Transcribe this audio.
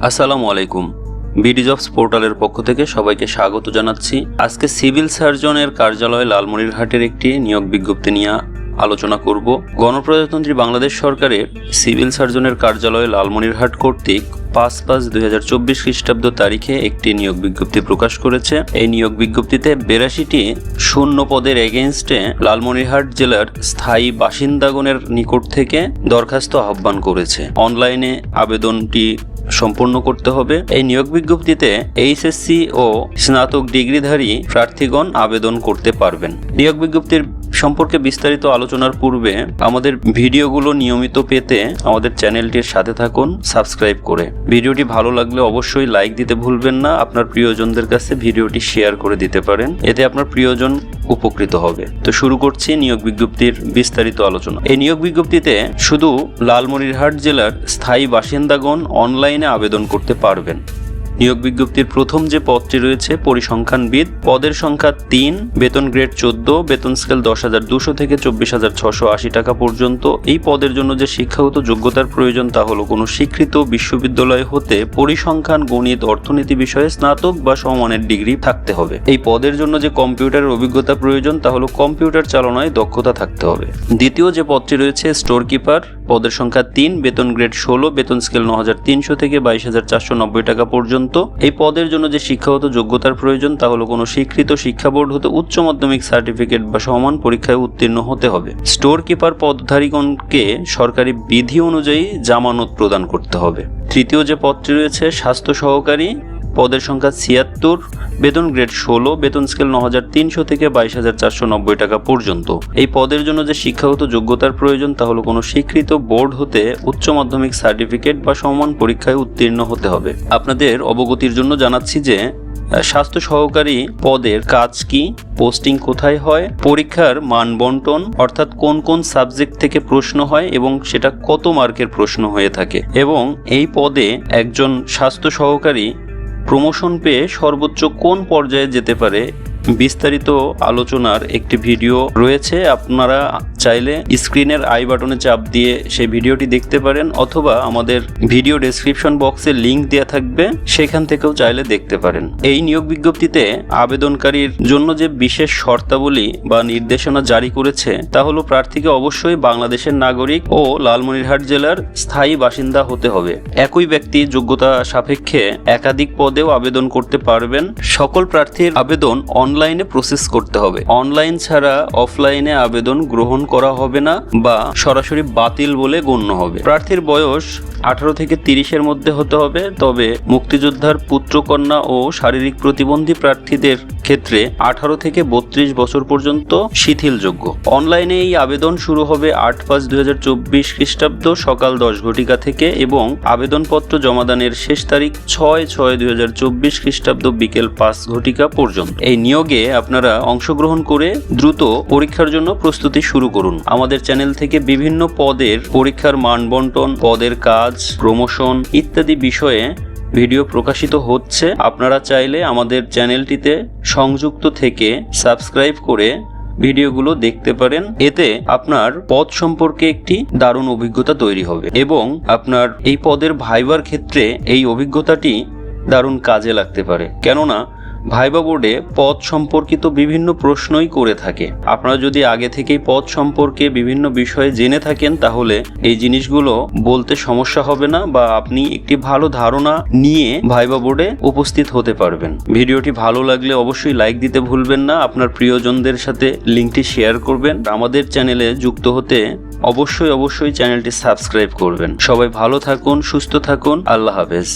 আসসালামু আলাইকুম। BD jobs পোর্টালের পক্ষ থেকে সবাইকে স্বাগত জানাচ্ছি। আজকে সিভিল সার্জনের কার্যালয় লালমনিরহাটের একটি নিয়োগ বিজ্ঞপ্তি নিয়ে আলোচনা করব। গণপ্রজাতন্ত্রী বাংলাদেশ সরকারের সিভিল সার্জনের কার্যালয় লালমনিরহাট কর্তৃক 5/5/2024 খ্রিস্টাব্দ তারিখে একটি নিয়োগ বিজ্ঞপ্তি প্রকাশ করেছে। এই নিয়োগ বিজ্ঞপ্তিতে 82টি শূন্য পদের এগেইনস্টে লালমনিরহাট জেলার স্থায়ী বাসিন্দাগণের নিকট থেকে দরখাস্ত আহ্বান করেছে। অনলাইনে আবেদনটি সম্পূর্ণ করতে হবে। এই নিয়োগ বিজ্ঞপ্তিতে এইচএসসি ও স্নাতক ডিগ্রিধারী প্রার্থীগণ আবেদন করতে পারবেন। নিয়োগ বিজ্ঞপ্তির সম্পর্কে বিস্তারিত আলোচনার পূর্বে আমাদের ভিডিওগুলো নিয়মিত পেতে আমাদের চ্যানেলটির সাথে থাকুন সাবস্ক্রাইব করে। ভিডিওটি ভালো লাগলে অবশ্যই লাইক দিতে ভুলবেন না। আপনার প্রিয়জনদের কাছে ভিডিওটি শেয়ার করে দিতে পারেন, এতে আপনার প্রিয়জন উপকৃত হবে। তো শুরু করছি নিয়োগ বিজ্ঞপ্তির বিস্তারিত আলোচনা। এই নিয়োগ বিজ্ঞপ্তিতে শুধু লালমনিরহাট জেলার স্থায়ী বাসিন্দাগণ অনলাইনে আবেদন করতে পারবেন। নিয়োগ বিজ্ঞপ্তির প্রথম যে পদটি রয়েছে পরিসংখ্যানবিদ, পদের সংখ্যা 3, বেতন গ্রেড 14, বেতন স্কেল 10,200 থেকে 24,680 টাকা পর্যন্ত। এই পদের জন্য যে শিক্ষাগত যোগ্যতার প্রয়োজন তা হলো কোনো স্বীকৃত বিশ্ববিদ্যালয় হতে পরিসংখ্যান, গণিত, অর্থনীতি বিষয়ে স্নাতক বা সমমানের ডিগ্রি থাকতে হবে। এই পদের জন্য যে কম্পিউটারের অভিজ্ঞতা প্রয়োজন তা হলো কম্পিউটার চালনায় দক্ষতা থাকতে হবে। দ্বিতীয় যে পদটি রয়েছে স্টোর কিপার, পদের সংখ্যা 3, বেতন গ্রেড 16, বেতন স্কেল 9,300 থেকে 22,490 টাকা পর্যন্ত। এই পদের জন্য যে শিক্ষাগত যোগ্যতার প্রয়োজন তা হলো কোনো স্বীকৃত শিক্ষা বোর্ড হতে উচ্চ মাধ্যমিক সার্টিফিকেট বা সমান পরীক্ষায় উত্তীর্ণ হতে হবে। স্টোর কিপার পদধারীগণকে সরকারি বিধি অনুযায়ী জামানত প্রদান করতে হবে। তৃতীয় যে পদটি রয়েছে স্বাস্থ্য সহকারী, পদের সংখ্যা 76, বেতন গ্রেড 16, বেতন স্কেল 9,300 থেকে 22,490 টাকা পর্যন্ত। এই পদের জন্য যে শিক্ষাগত যোগ্যতার প্রয়োজন তা হলো কোনো স্বীকৃত বোর্ড হতে উচ্চ মাধ্যমিক সার্টিফিকেট বা সমান পরীক্ষায় উত্তীর্ণ হতে হবে। আপনাদের অবগতির জন্য জানাচ্ছি যে স্বাস্থ্য সহকারী পদের কাজ কি, পোস্টিং কোথায় হয়, পরীক্ষার মান বন্টন অর্থাৎ কোন কোন সাবজেক্ট থেকে প্রশ্ন হয় এবং সেটা কত মার্কের প্রশ্ন হয়ে থাকে, এবং এই পদে একজন স্বাস্থ্য সহকারী প্রমোশন পেয়ে সর্বোচ্চ কোন পর্যায়ে যেতে পারে বিস্তারিত আলোচনার একটি ভিডিও রয়েছে। আপনারা চাইলে স্ক্রিনের আই বাটনে চাপ দিয়ে সেই ভিডিওটি দেখতে পারেন, অথবা আমাদের ভিডিও ডেসক্রিপশন বক্সে লিংক দেওয়া থাকবে, সেখান থেকেও চাইলে দেখতে পারেন। এই নিয়োগ বিজ্ঞপ্তিতে আবেদনকারীর জন্য যে বিশেষ শর্তাবলী বা নির্দেশনা জারি করেছে তা হলো প্রার্থীকে অবশ্যই বাংলাদেশের নাগরিক ও লালমনিরহাট জেলার স্থায়ী বাসিন্দা হতে হবে। একই ব্যক্তি যোগ্যতা সাপেক্ষে একাধিক পদেও আবেদন করতে পারবেন। সকল প্রার্থীর আবেদন অনলাইনে প্রসেস করতে হবে। অনলাইন ছাড়া অফলাইনে আবেদন গ্রহণ করা হবে না বা সরাসরি বাতিল বলে গণ্য হবে। প্রার্থীর বয়স 18 থেকে 30-এর মধ্যে হতে হবে, তবে মুক্তিযোদ্ধার পুত্রকন্যা ও শারীরিক প্রতিবন্ধী প্রার্থীদের ক্ষেত্রে 18 থেকে 32 বছর পর্যন্ত শিথিলযোগ্য। অনলাইনে এই আবেদন শুরু হবে 8/5/2024 খ্রিস্টাব্দ সকাল 10 ঘটিকা থেকে এবং আবেদনপত্র জমাদানের শেষ তারিখ 6/6/2024 খ্রিস্টাব্দ বিকেল 5 ঘটিকা পর্যন্ত। এই নিয়োগে আপনারা অংশগ্রহণ করে দ্রুত পরীক্ষার জন্য প্রস্তুতি শুরু করুন। আমাদের চ্যানেল থেকে বিভিন্ন পদের পরীক্ষার মান বন্টন, পদের কাজ, প্রমোশন ইত্যাদি বিষয়ে ভিডিও প্রকাশিত হচ্ছে। আপনারা চাইলে আমাদের চ্যানেলটিতে সংযুক্ত থেকে সাবস্ক্রাইব করে ভিডিওগুলো দেখতে পারেন। এতে আপনার পদ সম্পর্কে একটি দারুণ অভিজ্ঞতা তৈরি হবে এবং আপনার এই পদের ভাইবার ক্ষেত্রে এই অভিজ্ঞতাটি দারুণ কাজে লাগতে পারে, কেননা ভাইবা বোর্ডে পদ সম্পর্কিত বিভিন্ন প্রশ্নই করে থাকে। আপনারা যদি আগে থেকেই পদ সম্পর্কে বিভিন্ন বিষয়ে জেনে থাকেন তাহলে এই জিনিসগুলো বলতে সমস্যা হবে না বা আপনি একটি ভালো ধারণা নিয়ে ভাইবা বোর্ডে উপস্থিত হতে পারবেন। ভিডিওটি ভালো লাগলে অবশ্যই লাইক দিতে ভুলবেন না। আপনার প্রিয়জনদের সাথে লিঙ্কটি শেয়ার করবেন। আমাদের চ্যানেলে যুক্ত হতে অবশ্যই চ্যানেলটি সাবস্ক্রাইব করবেন। সবাই ভালো থাকুন, সুস্থ থাকুন। আল্লাহ হাফেজ।